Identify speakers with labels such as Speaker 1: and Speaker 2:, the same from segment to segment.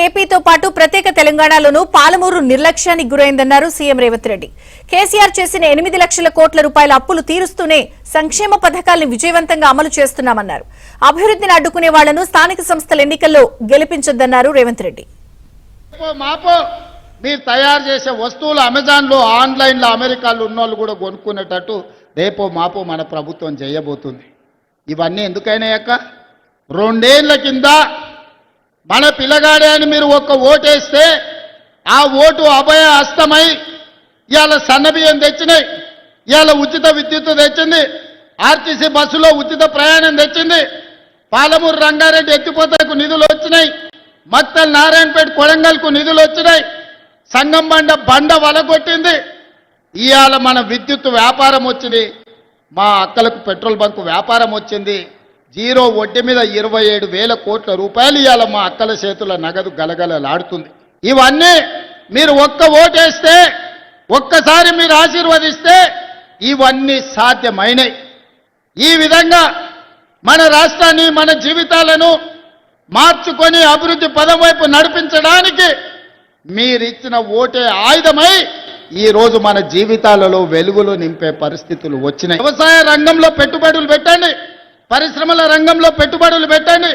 Speaker 1: ఏపీతో పాటు ప్రత్యేక తెలంగాణలోనూ పాలమూరు నిర్లక్ష్యానికి గురైందన్నారు సీఎం రేవంత్ రెడ్డి. కేసీఆర్ చేసిన 8 లక్షల కోట్ల రూపాయల అప్పులు తీరుస్తూనే సంక్షేమ పథకాలను విజయవంతంగా అమలు చేస్తున్నామన్నారు. అభివృద్ధిని అడ్డుకునే వాళ్లను స్థానిక సంస్థల ఎన్నికల్లో గెలిపించొద్దన్నారు రేవంత్ రెడ్డి.
Speaker 2: మీరు తయారు చేసే వస్తువులు అమెజాన్లో ఆన్లైన్లో అమెరికాలో ఉన్నోళ్ళు కూడా కొనుక్కునేటట్టు రేపో మాపో మన ప్రభుత్వం చేయబోతుంది. ఇవన్నీ ఎందుకైనా అక్క 2 ఏళ్ల కింద మన పిల్లగాడే అని మీరు ఒక్క ఓటేస్తే ఆ ఓటు అభయ హస్తమై ఇవాళ సన్నబియ్యం తెచ్చినాయి, ఇవాళ ఉచిత విద్యుత్తు తెచ్చింది, ఆర్టీసీ బస్సులో ఉచిత ప్రయాణం తెచ్చింది, పాలమూరు రంగారెడ్డి ఎత్తిపోతలకు నిధులు వచ్చినాయి, మక్తల్ నారాయణపేట కొడంగల్కు నిధులు వచ్చినాయి, సంగం బండ వలగొట్టింది. ఇవాళ మన విద్యుత్ వ్యాపారం వచ్చింది, మా అక్కలకు పెట్రోల్ బంకు వ్యాపారం వచ్చింది. 0 వడ్డీ మీద 27,000 కోట్ల రూపాయలు ఇవాళ మా అక్కల చేతుల నగదు గలగలలాడుతుంది. ఇవన్నీ మీరు ఒక్క ఓటేస్తే, ఒక్కసారి మీరు ఆశీర్వదిస్తే ఇవన్నీ సాధ్యమైనవి. ఈ విధంగా మన రాష్ట్రాన్ని, మన జీవితాలను మార్చుకొని అభివృద్ధి పదం వైపు నడిపించడానికి మీరిచ్చిన ఓటే ఆయుధమై ఈరోజు మన జీవితాలలో వెలుగులు నింపే పరిస్థితులు వచ్చినాయి. వ్యవసాయ రంగంలో పెట్టుబడులు పెట్టండి, పరిశ్రమల రంగంలో పెట్టుబడులు పెట్టండి,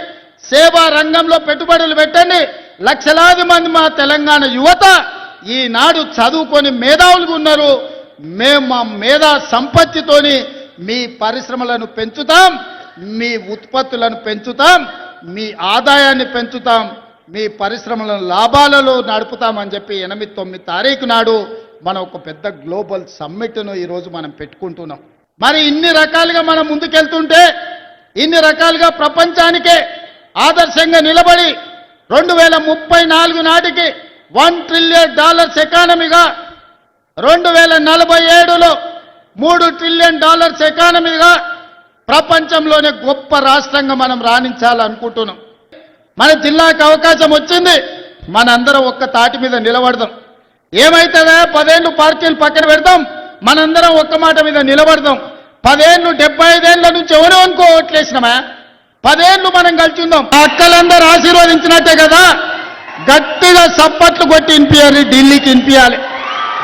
Speaker 2: సేవా రంగంలో పెట్టుబడులు పెట్టండి. లక్షలాది మంది మా తెలంగాణ యువత ఈనాడు చదువుకొని మేధావులుగా ఉన్నారు. మేము మా మేధా సంపత్తితోని మీ పరిశ్రమలను పెంచుతాం, మీ ఉత్పత్తులను పెంచుతాం, మీ ఆదాయాన్ని పెంచుతాం, మీ పరిశ్రమలను లాభాలలో నడుపుతామని చెప్పి 8-9 తారీఖు నాడు మనం ఒక పెద్ద గ్లోబల్ సమ్మిట్ను ఈరోజు మనం పెట్టుకుంటున్నాం. మరి ఇన్ని రకాలుగా మనం ముందుకెళ్తుంటే, ఇన్ని రకాలుగా ప్రపంచానికే ఆదర్శంగా నిలబడి 2034 నాటికి $1 ట్రిలియన్ ఎకానమీగా, 2047లో $3 ట్రిలియన్ ఎకానమీగా ప్రపంచంలోనే గొప్ప రాష్ట్రంగా మనం రాణించాలనుకుంటున్నాం. మన జిల్లాకు అవకాశం వచ్చింది, మనందరం ఒక్క తాటి మీద నిలబడదాం. ఏమైతుందా 10 ఏళ్ళు పార్టీలు పక్కన పెడదాం, మనందరం ఒక్క మాట మీద నిలబడదాం. 10 ఏళ్ళు 75 ఏళ్ల నుంచి ఎవరో అనుకో ఓట్లేసినామా, 10 ఏళ్ళు మనం కలిసి ఉందాం. అక్కలందరూ ఆశీర్వదించినట్టే కదా, గట్టిగా సప్పట్లు కొట్టి వినిపించాలి, ఢిల్లీకి వినిపించాలి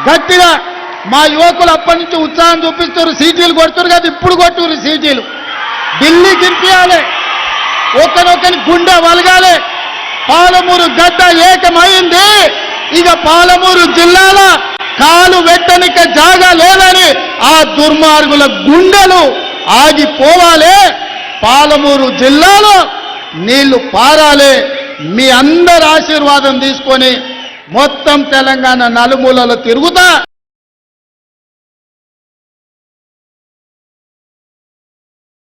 Speaker 2: గట్టిగా. మా యువకులు అప్పటి నుంచి ఉత్సాహం చూపిస్తారు, సీటీలు కొడుతున్నారు కదా, ఇప్పుడు కొట్టురు సీటీలు, ఢిల్లీకి వినిపించాలి, ఒకరినొకరి గుండె వలగాలి. పాలమూరు గడ్డ ఏకమైంది, ఇక పాలమూరు జిల్లాల కాలు వెట్టనిక జాగా లేదని ఆ దుర్మార్గుల గుండెలు ఆగిపోవాలి. పాలమూరు జిల్లాలో నీళ్లు పారాలి. మీ అందరి ఆశీర్వాదం తీసుకొని మొత్తం తెలంగాణ నలుమూలలో తిరుగుతా